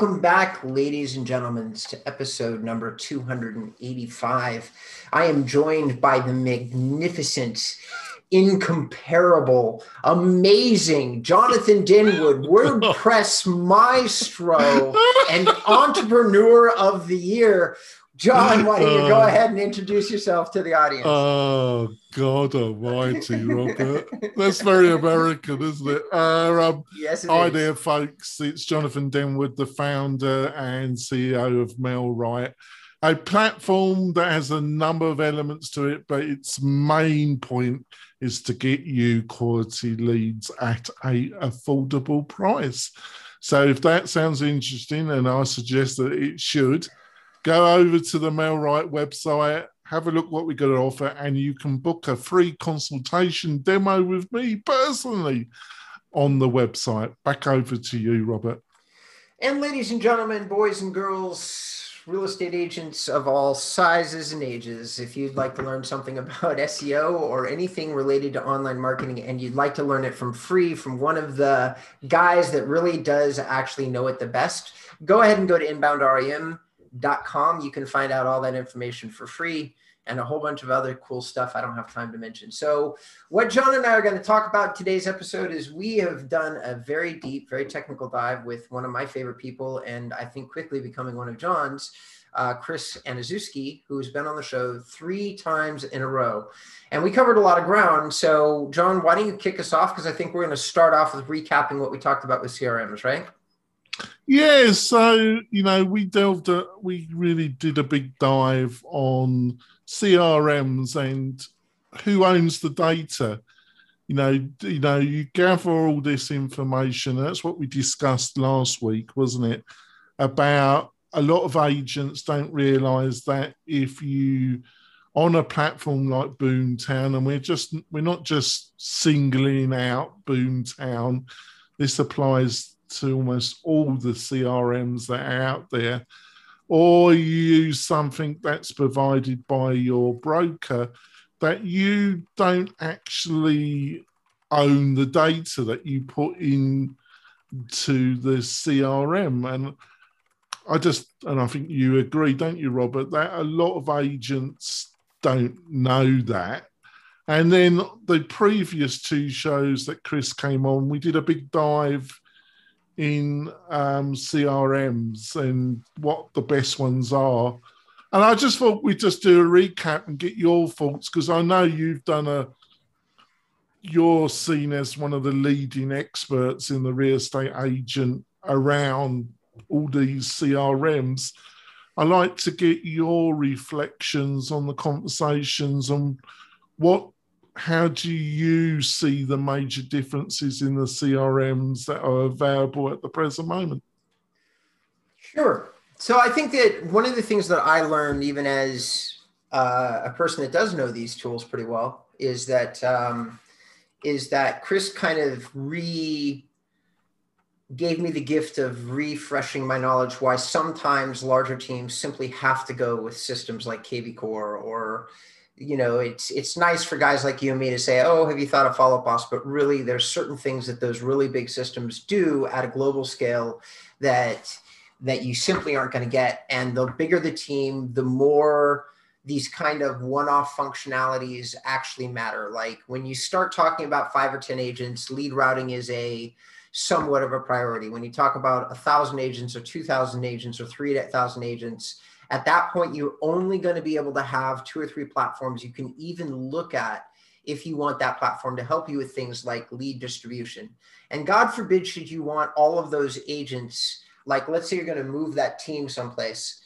Welcome back, ladies and gentlemen, to episode number 285. I am joined by the magnificent, incomparable, amazing Jonathan Dinwood, WordPress maestro and entrepreneur of the year. John, why don't you go ahead and introduce yourself to the audience? Oh, God almighty, Robert. That's very American, isn't it? Yes, it hi is. there, folks. It's Jonathan Denwood, the founder and CEO of MailRight, a platform that has a number of elements to it, but its main point is to get you quality leads at an affordable price. So if that sounds interesting, and I suggest that it should, go over to the MailRight website, have a look what we got to offer, and you can book a free consultation demo with me personally on the website. Back over to you, Robert. And ladies and gentlemen, boys and girls, real estate agents of all sizes and ages, if you'd like to learn something about SEO or anything related to online marketing, and you'd like to learn it from free from one of the guys that really does actually know it the best, go ahead and go to inboundrem.com. You can find out all that information for free and a whole bunch of other cool stuff I don't have time to mention. So what John and I are going to talk about today's episode is we have done a very deep, very technical dive with one of my favorite people, and I think quickly becoming one of John's, Chris Aniszewski, who's been on the show 3 times in a row. And we covered a lot of ground. So John, why don't you kick us off? Because I think we're going to start off with recapping what we talked about with CRMs, right? Yeah, so, we really did a big dive on CRMs and who owns the data. You gather all this information. That's what we discussed last week, wasn't it? About a lot of agents don't realize that if you on a platform like Boomtown, and we're not just singling out Boomtown, this applies to almost all the CRMs that are out there, or you use something that's provided by your broker, that you don't actually own the data that you put into the CRM. And I think you agree, don't you, Robert, that a lot of agents don't know that. And then the previous 2 shows that Chris came on, we did a big dive in CRMs and what the best ones are. And I just thought we'd just do a recap and get your thoughts, because I know you're seen as one of the leading experts in the real estate agent around all these CRMs. I like to get your reflections on the conversations on how do you see the major differences in the CRMs that are available at the present moment? Sure. So I think that one of the things that I learned, even as a person that does know these tools pretty well, is that Chris kind of gave me the gift of refreshing my knowledge why sometimes larger teams simply have to go with systems like KV Core, or it's nice for guys like you and me to say, oh, have you thought of Follow Up Boss? But really, there's certain things that those really big systems do at a global scale that you simply aren't going to get. And the bigger the team, the more these kind of one-off functionalities actually matter. Like when you start talking about 5 or 10 agents, lead routing is somewhat of a priority. When you talk about 1,000 agents or 2,000 agents or 3,000 agents, at that point, you're only going to be able to have 2 or 3 platforms you can even look at if you want that platform to help you with things like lead distribution. And God forbid, should you want all of those agents, like let's say you're going to move that team someplace,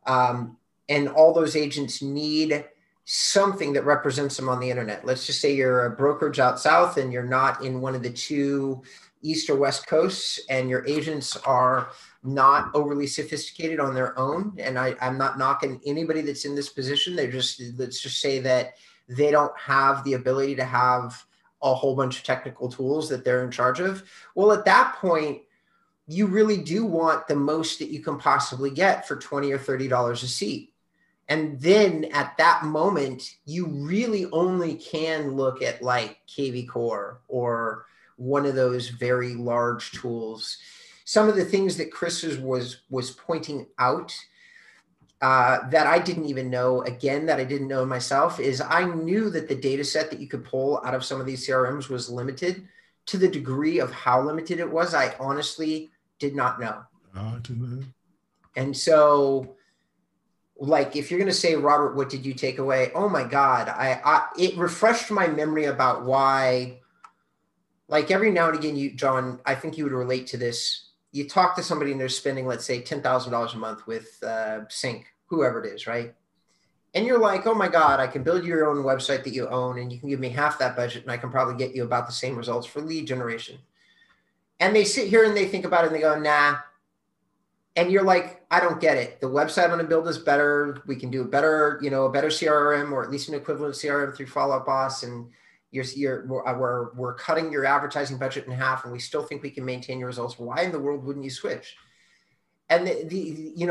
and all those agents need something that represents them on the internet. Let's just say you're a brokerage out south and you're not in one of the 2 East or West coasts, and your agents are not overly sophisticated on their own. And I'm not knocking anybody that's in this position. Let's just say that they don't have the ability to have a whole bunch of technical tools that they're in charge of. Well, at that point, you really do want the most that you can possibly get for $20 or $30 a seat. And then at that moment, you really only can look at like KV Core or one of those very large tools. some of the things that Chris was pointing out that I didn't even know, again, that I didn't know myself, is I knew that the data set that you could pull out of some of these CRMs was limited. To the degree of how limited it was, I honestly did not know. I don't know. And so, like, if you're going to say, Robert, what did you take away? Oh my God, it refreshed my memory about why, like every now and again, you, John, I think you would relate to this. You talk to somebody and they're spending, let's say, $10,000 a month with Sync, whoever it is, right? And you're like, oh my God, I can build your own website that you own and you can give me half that budget and I can probably get you about the same results for lead generation. And they sit here and they think about it and they go, nah. And you're like, I don't get it. The website I'm going to build is better. We can do a better, a better CRM, or at least an equivalent CRM through Follow Up Boss. And we're cutting your advertising budget in half and we still think we can maintain your results. Why in the world wouldn't you switch? And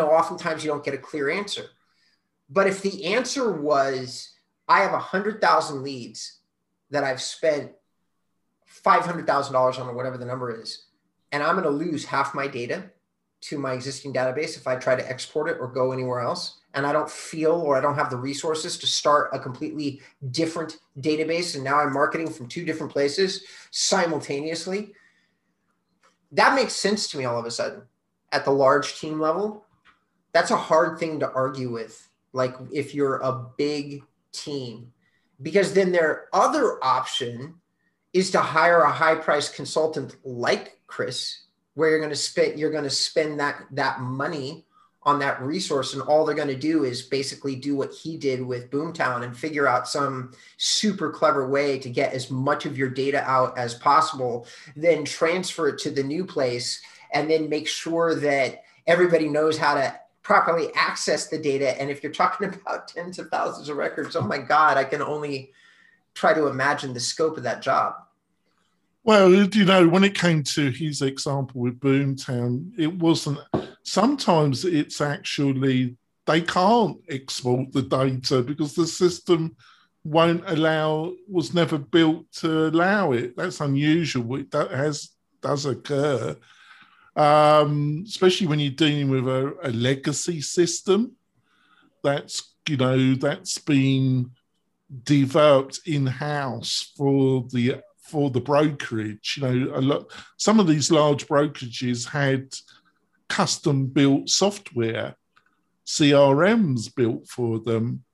oftentimes you don't get a clear answer. But if the answer was, I have 100,000 leads that I've spent $500,000 on, or whatever the number is, and I'm going to lose half my data to my existing database if I try to export it or go anywhere else, and I don't feel, or I don't have the resources to start a completely different database, and now I'm marketing from two different places simultaneously, that makes sense to me all of a sudden. At the large team level, that's a hard thing to argue with. Like if you're a big team, because then their other option is to hire a high priced consultant like Chris, where you're going to spend that money on that resource. And all they're going to do is basically do what he did with Boomtown and figure out some super clever way to get as much of your data out as possible, then transfer it to the new place, and then make sure that everybody knows how to properly access the data. And if you're talking about tens of thousands of records, oh my God, I can only try to imagine the scope of that job. Well, when it came to his example with Boomtown, it wasn't, sometimes it's actually, they can't export the data because the system was never built to allow it. That's unusual. Does occur. Especially when you're dealing with a legacy system that's been developed in-house for the brokerage. Some of these large brokerages had custom-built software, CRMs built for them,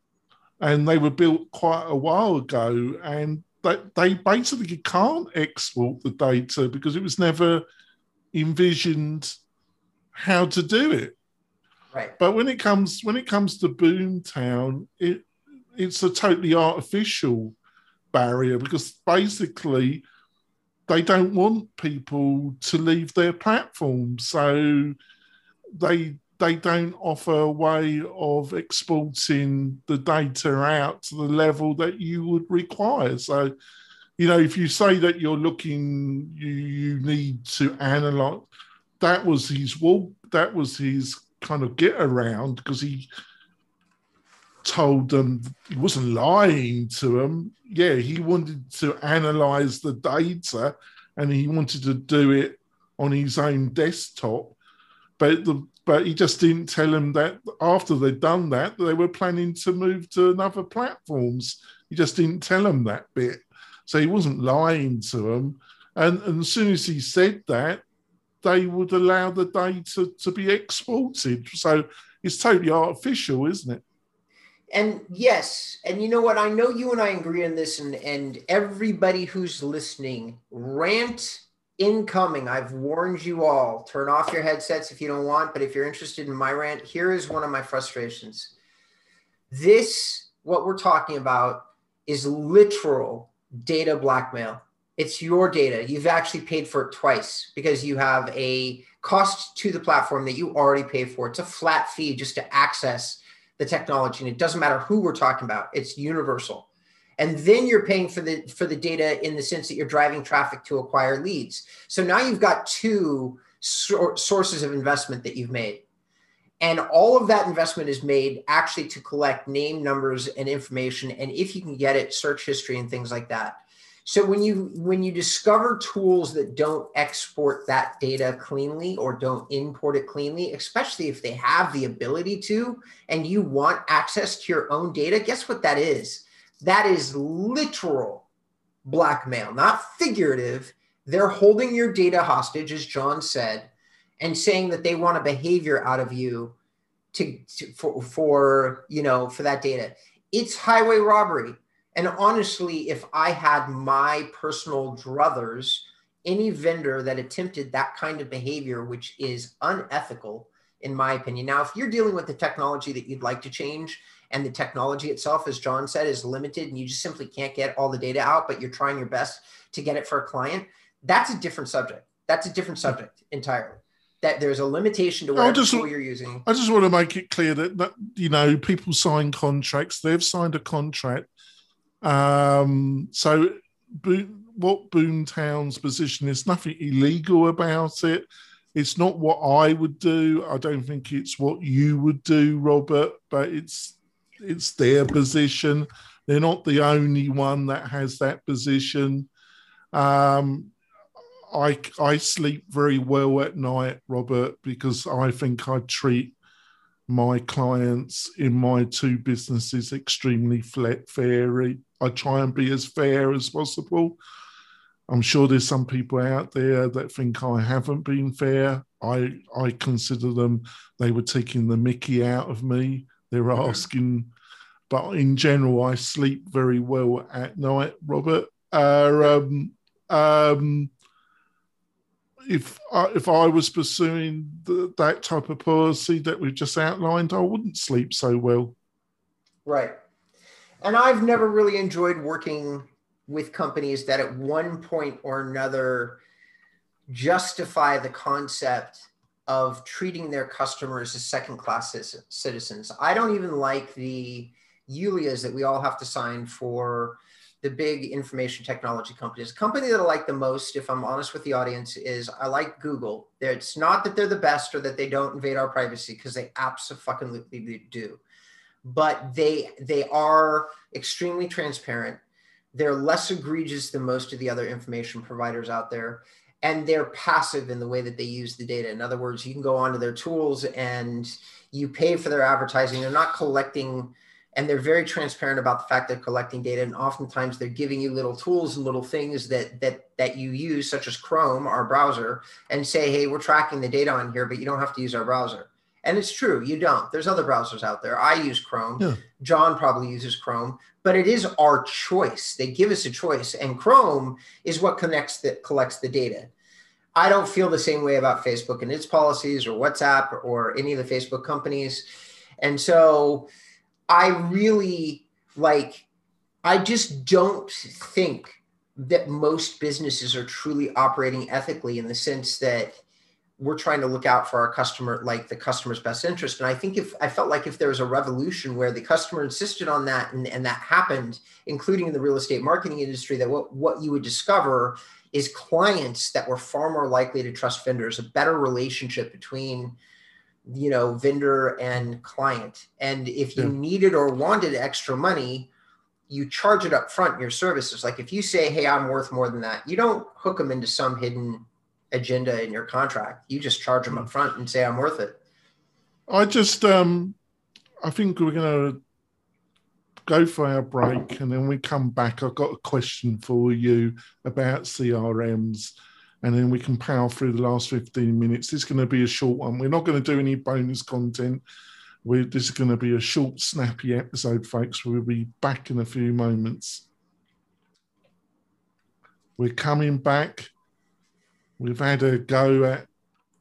and they were built quite a while ago, and they basically can't export the data because it was never envisioned how to do it. Right. But when it comes to Boomtown, it's a totally artificial barrier because basically they don't want people to leave their platform, so they don't offer a way of exporting the data out to the level that you would require. So if you say that you're looking, you need to analyze. That was his kind of get around, because he told them, he wasn't lying to them. Yeah, he wanted to analyze the data and he wanted to do it on his own desktop. But he just didn't tell them that after they'd done that, they were planning to move to other platforms. He just didn't tell them that bit. So he wasn't lying to them. And as soon as he said that, they would allow the data to be exported. So it's totally artificial, isn't it? And yes, and you know what? I know you and I agree on this, and everybody who's listening, rant incoming. I've warned you all. Turn off your headsets if you don't want, but if you're interested in my rant, here is one of my frustrations. What we're talking about is literal data blackmail. It's your data. You've actually paid for it twice because you have a cost to the platform that you already paid for. It's a flat fee just to access the technology. And it doesn't matter who we're talking about. It's universal. And then you're paying for the data in the sense that you're driving traffic to acquire leads. So now you've got two sources of investment that you've made. And all of that investment is made actually to collect name, numbers, and information. And if you can get it, search history and things like that. So when you discover tools that don't export that data cleanly or don't import it cleanly, especially if they have the ability to, and you want access to your own data, guess what that is? That is literal blackmail, not figurative. They're holding your data hostage, as John said, and saying that they want a behavior out of you for that data. It's highway robbery. And honestly, if I had my personal druthers, any vendor that attempted that kind of behavior, which is unethical, in my opinion. Now, if you're dealing with the technology that you'd like to change, and the technology itself, as John said, is limited, and you just simply can't get all the data out, but you're trying your best to get it for a client, that's a different subject. That's a different subject entirely. That there's a limitation to whatever tool you're using. I just want to make it clear that people sign contracts. They've signed a contract. So what Boomtown's position is, nothing illegal about it. It's not what I would do. I don't think it's what you would do, Robert, but it's their position. They're not the only one that has that position. I sleep very well at night, Robert, because I think I treat my clients in my two businesses extremely fair. I try and be as fair as possible. I'm sure there's some people out there that think I haven't been fair. I consider they were taking the mickey out of me. They're asking, but in general, I sleep very well at night, Robert. If I was pursuing that type of policy that we've just outlined, I wouldn't sleep so well. Right. And I've never really enjoyed working with companies that at one point or another justify the concept of treating their customers as second-class citizens. I don't even like the ULIAs that we all have to sign for the big information technology companies. The company that I like the most, if I'm honest with the audience, is I like Google. It's not that they're the best or that they don't invade our privacy, because they absolutely do. But they are extremely transparent. They're less egregious than most of the other information providers out there. And they're passive in the way that they use the data. In other words, you can go onto their tools and you pay for their advertising. They're not collecting, and they're very transparent about the fact they're collecting data. And oftentimes they're giving you little tools and little things that you use, such as Chrome, our browser, and say, hey, we're tracking the data on here, but you don't have to use our browser. And it's true, you don't. There's other browsers out there. I use Chrome. Yeah. John probably uses Chrome, but it is our choice. They give us a choice, and Chrome is what collects the data. I don't feel the same way about Facebook and its policies, or WhatsApp, or any of the Facebook companies. And so I just don't think that most businesses are truly operating ethically, in the sense that we're trying to look out for our customer, like the customer's best interest. And I think I felt like if there was a revolution where the customer insisted on that, and that happened, including in the real estate marketing industry, that what you would discover is clients that were far more likely to trust vendors, a better relationship between, vendor and client. And if you needed or wanted extra money, you charge it up front in your services. Like if you say, hey, I'm worth more than that, you don't hook them into some hidden agenda in your contract. You just charge them up front and say, I'm worth it. I think we're going to go for our break, and then we come back. I've got a question for you about CRMs, and then we can power through the last 15 minutes. It's going to be a short one. We're not going to do any bonus content. This is going to be a short, snappy episode, folks. We'll be back in a few moments. We're coming back. We've had a go at,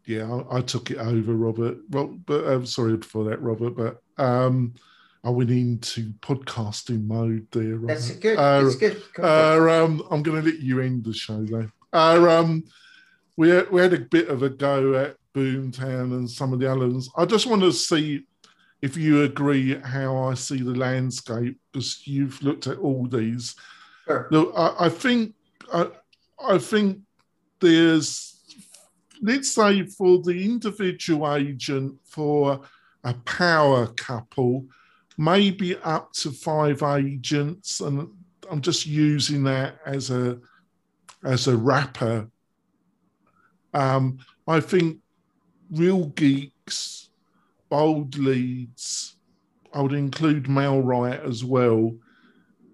I took it over, Robert. But I'm sorry for that, Robert. But I went into podcasting mode there. Robert. That's good. It's good. I'm going to let you end the show, though. We had a bit of a go at Boomtown and some of the other ones. I just want to see if you agree how I see the landscape, because you've looked at all these. Sure. Look, I think there's, let's say, for the individual agent, for a power couple, maybe up to 5 agents, and I'm just using that as a wrapper. I think Real Geeks, Bold Leads, I would include MailRite as well.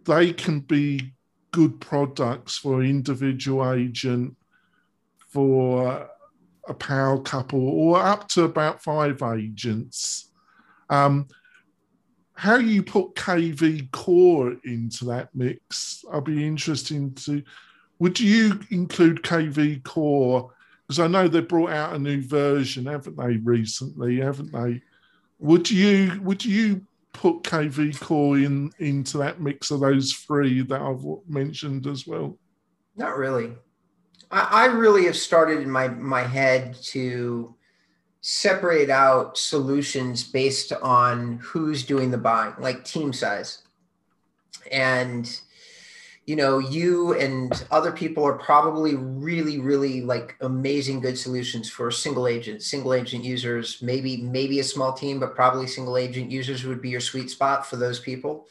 They can be good products for an individual agent, for a power couple, or up to about 5 agents. How you put KV Core into that mix, I'll be interested to. Would you include KV Core? Because I know they brought out a new version, haven't they, recently? Haven't they? Would you put KV Core into that mix of those 3 that I've mentioned as well? Not really. I really have started in my head to separate out solutions based on who's doing the buying, like team size. And, you and other people are probably really, really like amazing, good solutions for single agent users, maybe a small team, but probably single agent users would be your sweet spot for those people.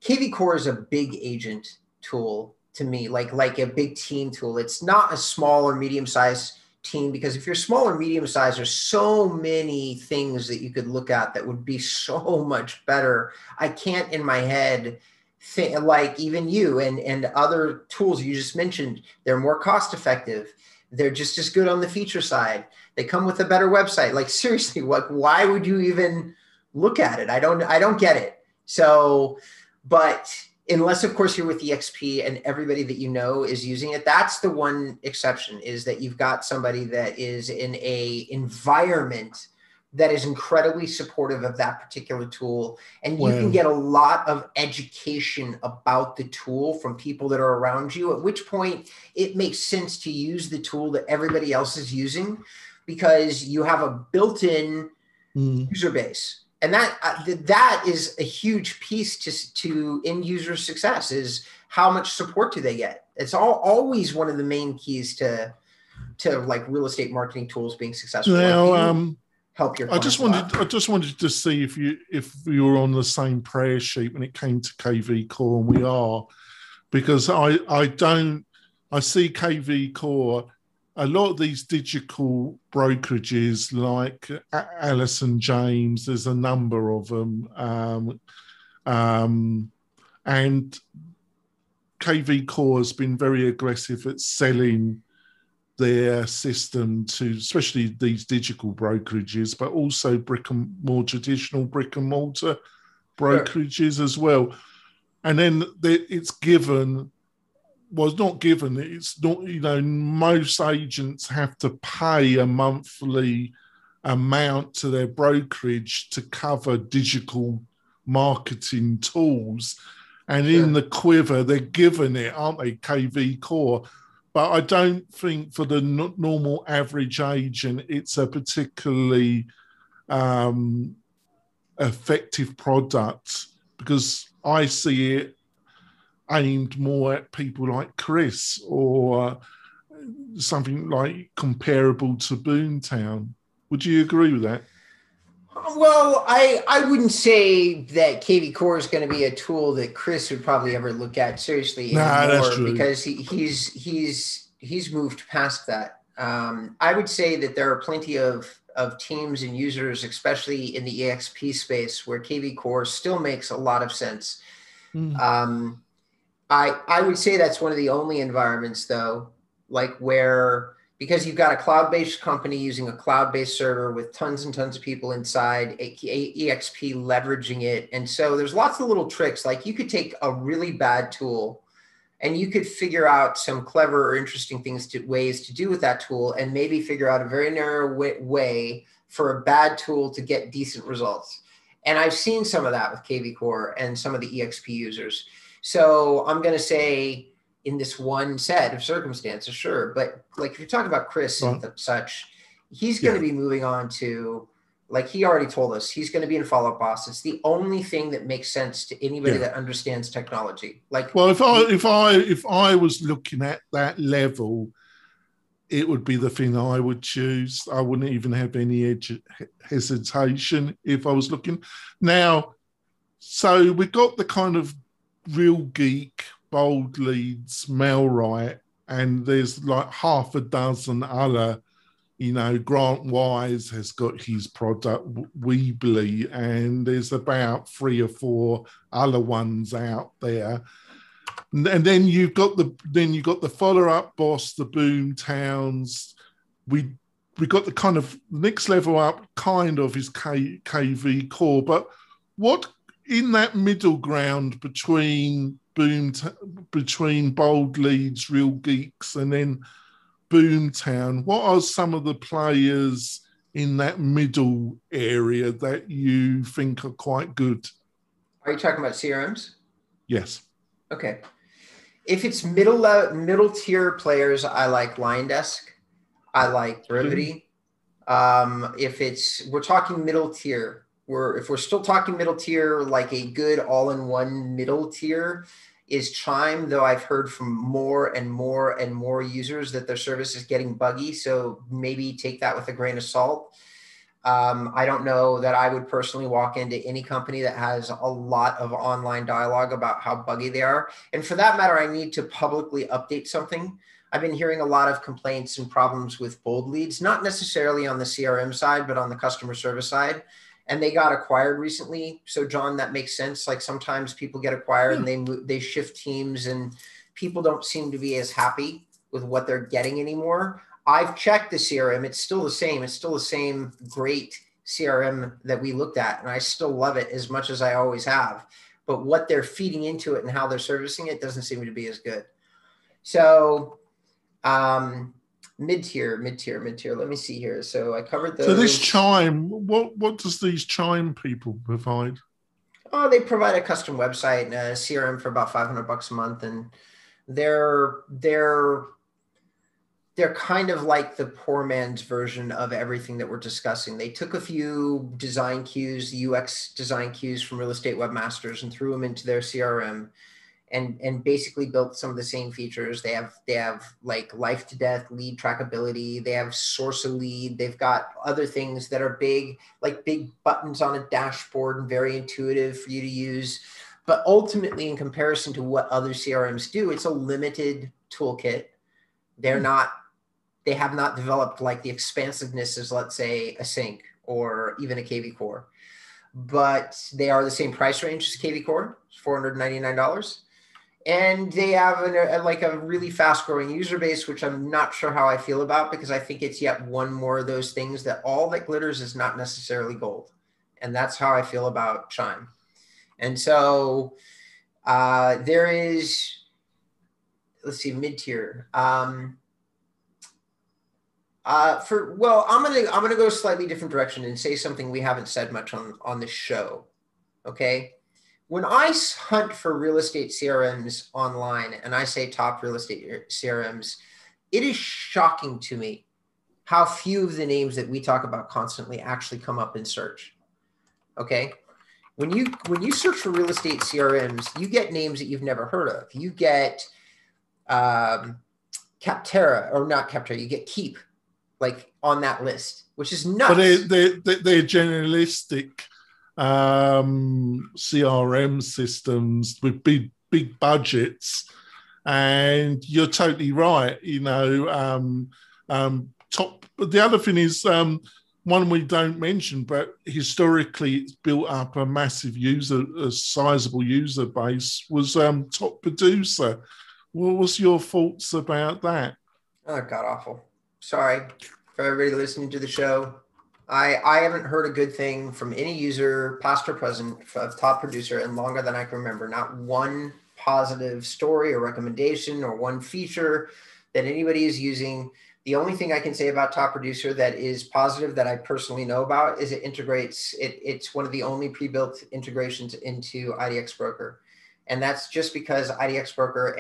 KV Core is a big agent tool to me, like a big team tool. It's not a small or medium-sized team, because if you're small or medium-sized, there's so many things that you could look at that would be so much better. I can't in my head think, like even you and other tools you just mentioned, they're more cost-effective. They're just as good on the feature side. They come with a better website. Like seriously, why would you even look at it? I don't get it. So, but unless, of course, you're with EXP and everybody that you know is using it. That's the one exception, is that you've got somebody that is in a environment that is incredibly supportive of that particular tool. And you can get a lot of education about the tool from people that are around you, at which point it makes sense to use the tool that everybody else is using, because you have a built-in user base. And that is a huge piece to end user success, is how much support do they get? It's always one of the main keys to like real estate marketing tools being successful. Now, help your I just wanted to see if you were on the same prayer sheet when it came to KV Core, and we are, because I see KV Core. A lot of these digital brokerages like Allison James, there's a number of them, and KV Core has been very aggressive at selling their system to especially these digital brokerages, but also more traditional brick and mortar brokerages as well. And then it's given. Was not given. It's not, most agents have to pay a monthly amount to their brokerage to cover digital marketing tools. And in the quiver, they're given it, aren't they, KV Core? But I don't think for the normal average agent, it's a particularly effective product, because I see it aimed more at people like Chris, or something like comparable to Boomtown. Would you agree with that? Well, I wouldn't say that KV Core is going to be a tool that Chris would probably ever look at seriously anymore, that's true. Because he's moved past that. I would say that there are plenty of teams and users, especially in the EXP space, where KV Core still makes a lot of sense. I would say that's one of the only environments, though, like where, because you've got a cloud-based company using a cloud-based server with tons and tons of people inside, EXP leveraging it. And so there's lots of little tricks. Like you could take a really bad tool and you could figure out some clever or interesting ways to do with that tool, and maybe figure out a very narrow way for a bad tool to get decent results. And I've seen some of that with KV Core and some of the EXP users. So I'm going to say in this one set of circumstances, sure. But like if you're talking about Chris and such, he's going to be moving on to, like he already told us, he's going to be in Follow Up Boss. It's the only thing that makes sense to anybody that understands technology. Like, well, if I was looking at that level, it would be the thing I would choose. I wouldn't even have any hesitation if I was looking. Now, so we've got the kind of Real Geek, Bold Leads, Mailrite, and there's like half a dozen other, Grant Wise has got his product, Weebly, and there's about 3 or 4 other ones out there. And then you've got the follow-up boss, the Boom Towns. We got the kind of next level up kind of is KV Core, but what in that middle ground between Bold Leads, Real Geeks, and then Boomtown, what are some of the players in that middle area that you think are quite good? Are you talking about CRMs? Yes. Okay. If it's middle tier players, I like LionDesk. I like Brevity. If we're talking middle tier, if we're still talking middle tier, like a good all-in-one middle tier is Chime, though I've heard from more and more and more users that their service is getting buggy. So maybe take that with a grain of salt. I don't know that I would personally walk into any company that has a lot of online dialogue about how buggy they are. And for that matter, I need to publicly update something. I've been hearing a lot of complaints and problems with Bold Leads, not necessarily on the CRM side, but on the customer service side. And they got acquired recently. So John, that makes sense. Like sometimes people get acquired and they shift teams and people don't seem to be as happy with what they're getting anymore. I've checked the CRM. It's still the same. It's still the same great CRM that we looked at. And I still love it as much as I always have. But what they're feeding into it and how they're servicing it doesn't seem to be as good. So mid-tier. Let me see here. So I covered those. So this Chime, what does these Chime people provide? Oh, they provide a custom website and a CRM for about $500 a month. And they're kind of like the poor man's version of everything that we're discussing. They took a few design cues, UX design cues from Real Estate Webmasters and threw them into their CRM and basically built some of the same features. They have like life to death lead trackability. They have source a lead. They've got other things that are big, like big buttons on a dashboard and very intuitive for you to use. But ultimately, in comparison to what other CRMs do, it's a limited toolkit. They have not developed like the expansiveness as, let's say, a Sync or even a KV Core, but they are the same price range as KV Core, $499. And they have a really fast growing user base, which I'm not sure how I feel about, because I think it's yet one more of those things that all that glitters is not necessarily gold. And that's how I feel about Chime. And so there is, let's see, mid-tier. I'm gonna go a slightly different direction and say something we haven't said much on the show. Okay, when I hunt for real estate CRMs online and I say top real estate CRMs, it is shocking to me how few of the names that we talk about constantly actually come up in search. Okay, when you search for real estate CRMs, you get names that you've never heard of. You get Capterra, or not Capterra. You get Keep, like on that list, which is nuts. But they're generalistic CRM systems with big budgets, and you're totally right. But the other thing is one we don't mention, but historically it's built up a massive a sizable user base, was Top Producer. What was your thoughts about that? Oh, god awful. Sorry for everybody listening to the show. I haven't heard a good thing from any user, past or present, of Top Producer in longer than I can remember. Not one positive story or recommendation or one feature that anybody is using. The only thing I can say about Top Producer that is positive that I personally know about is it integrates, it's one of the only pre-built integrations into IDX Broker. And that's just because IDX Broker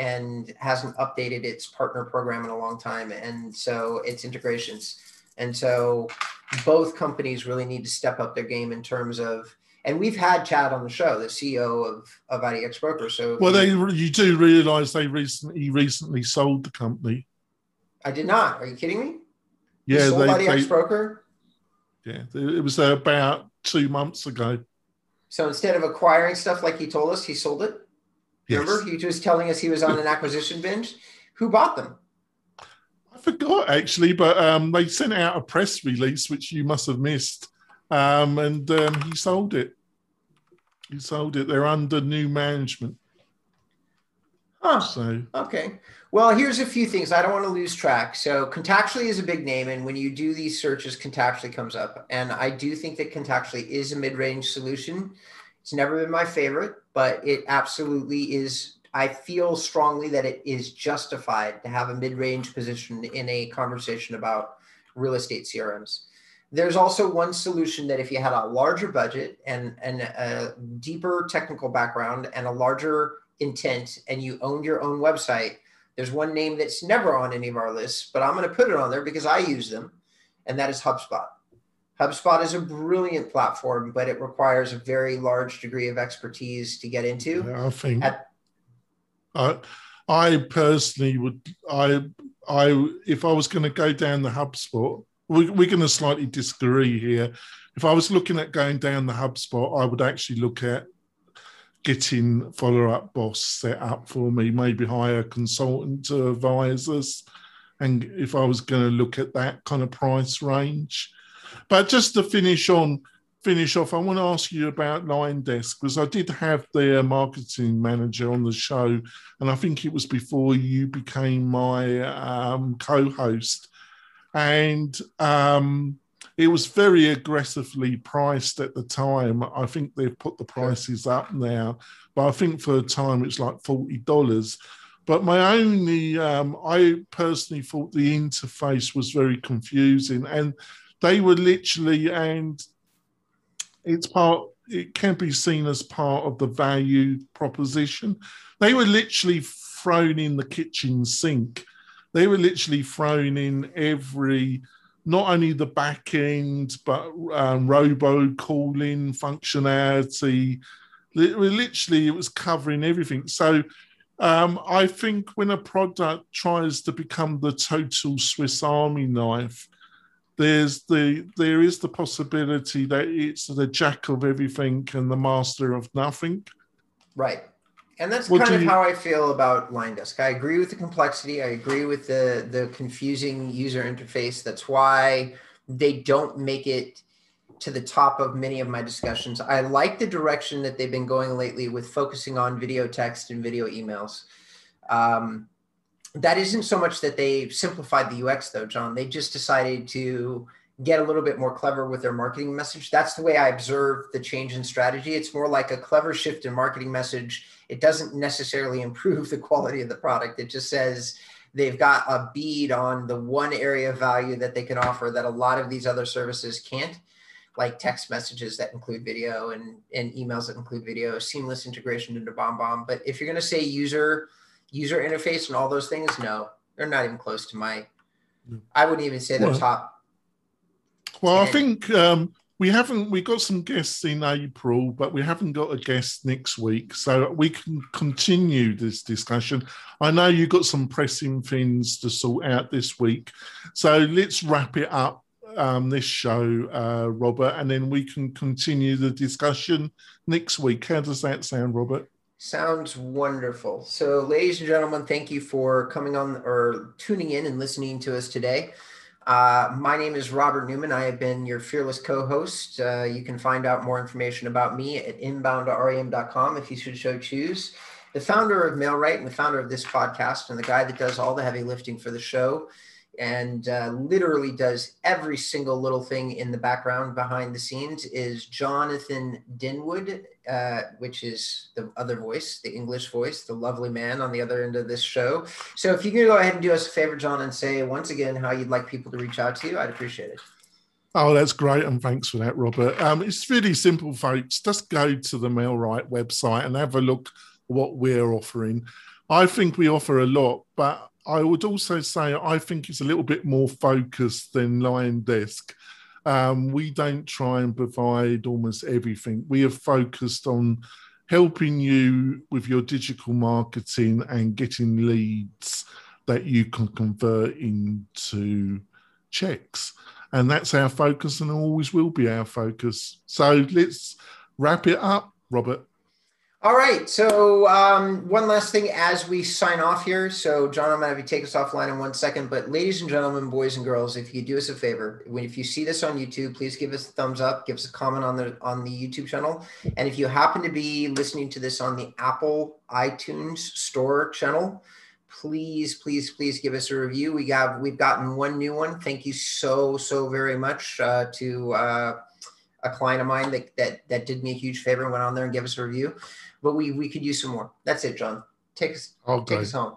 hasn't updated its partner program in a long time. And so it's integrations. And so both companies really need to step up their game in terms of, and we've had Chad on the show, the CEO of IDX Broker. So you do realize he recently sold the company. I did not. Are you kidding me? Yeah, he sold IDX Broker. Yeah, it was about 2 months ago. So instead of acquiring stuff like he told us, he sold it. Remember, Yes. he was telling us he was on an acquisition binge. Who bought them? I forgot actually, but they sent out a press release, which you must have missed. And he sold it. He sold it. They're under new management. Huh. So, Okay. Well, here's a few things. I don't want to lose track. So, Contactually is a big name, and when you do these searches, Contactually comes up. And I do think that Contactually is a mid-range solution. It's never been my favorite, but it absolutely is. I feel strongly that it is justified to have a mid-range position in a conversation about real estate CRMs. There's also one solution that if you had a larger budget and a deeper technical background and a larger intent and you owned your own website, there's one name that's never on any of our lists, but I'm going to put it on there because I use them, and that is HubSpot. HubSpot is a brilliant platform, but it requires a very large degree of expertise to get into. I think I personally would. If I was going to go down the HubSpot, we're going to slightly disagree here. If I was looking at going down the HubSpot, I would actually look at getting follow-up boss set up for me, maybe hire a consultant to advise us. And if I was going to look at that kind of price range. But just to finish off, I want to ask you about LineDesk, because I did have their marketing manager on the show, and I think it was before you became my co-host. And it was very aggressively priced at the time. I think they've put the prices up now, but I think for a time it's like $40. But I personally thought the interface was very confusing, and they were literally, and it can be seen as part of the value proposition. They were literally thrown in the kitchen sink. They were literally thrown in not only the back end, but robo-calling functionality. It was covering everything. So I think when a product tries to become the total Swiss Army knife, there is the possibility that it's the jack of everything and the master of nothing. Right. And that's kind of how I feel about LineDesk. I agree with the complexity. I agree with the confusing user interface. That's why they don't make it to the top of many of my discussions. I like the direction that they've been going lately with focusing on video text and video emails. That isn't so much that they simplified the UX though, John. They just decided to get a little bit more clever with their marketing message. That's the way I observe the change in strategy. It's more like a clever shift in marketing message. It doesn't necessarily improve the quality of the product. It just says they've got a bead on the one area of value that they can offer that a lot of these other services can't, like text messages that include video and emails that include video, seamless integration into BombBomb. But if you're going to say user interface and all those things, no, they're not even close to I wouldn't even say they're top. Well, 10. I think we got some guests in April, but we haven't got a guest next week, so we can continue this discussion. I know you've got some pressing things to sort out this week, so let's wrap it up, this show, Robert, and then we can continue the discussion next week. How does that sound, Robert? Sounds wonderful. So, ladies and gentlemen, thank you for coming on or tuning in and listening to us today. My name is Robert Newman. I have been your fearless co-host. You can find out more information about me at inbound.rem.com if you should so choose. The founder of MailRight and the founder of this podcast and the guy that does all the heavy lifting for the show and literally does every single little thing in the background behind the scenes is Jonathan Dinwood, which is the other voice, the English voice, the lovely man on the other end of this show. So if you can go ahead and do us a favor, John, and say once again how you'd like people to reach out to you, I'd appreciate it. Oh, that's great. And thanks for that, Robert. It's really simple, folks. Just go to the MailRight website and have a look at what we're offering. I think we offer a lot, but I would also say I think it's a little bit more focused than LineDesk. We don't try and provide almost everything. We are focused on helping you with your digital marketing and getting leads that you can convert into checks. And that's our focus and always will be our focus. So let's wrap it up, Robert. All right. So one last thing as we sign off here. So John, I'm going to have you take us offline in 1 second. But ladies and gentlemen, boys and girls, if you do us a favor, if you see this on YouTube, please give us a thumbs up, give us a comment on the YouTube channel. And if you happen to be listening to this on the Apple iTunes Store channel, please, please, please give us a review. We've gotten one new one. Thank you so very much to a client of mine that did me a huge favor and went on there and gave us a review. But we could use some more. That's it, John. Take us Okay. home.